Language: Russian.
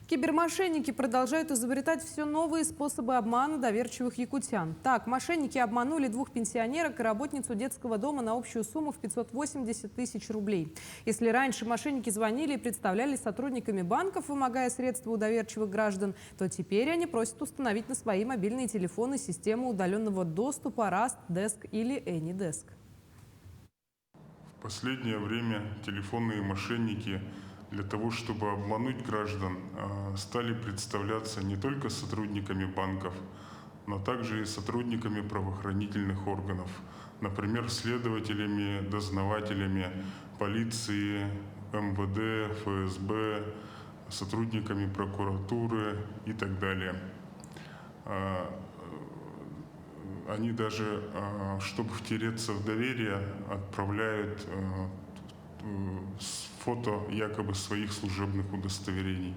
Кибермошенники продолжают изобретать все новые способы обмана доверчивых якутян. Так, мошенники обманули двух пенсионерок и работницу детского дома на общую сумму в 580 тысяч рублей. Если раньше мошенники звонили и представлялись сотрудниками банков, вымогая средства у доверчивых граждан, то теперь они просят установить на свои мобильные телефоны систему удаленного доступа Rust Desk или AnyDesk. В последнее время телефонные мошенники для того, чтобы обмануть граждан, стали представляться не только сотрудниками банков, но также и сотрудниками правоохранительных органов, например, следователями, дознавателями полиции, МВД, ФСБ, сотрудниками прокуратуры и так далее. Они даже, чтобы втереться в доверие, отправляют фото якобы своих служебных удостоверений.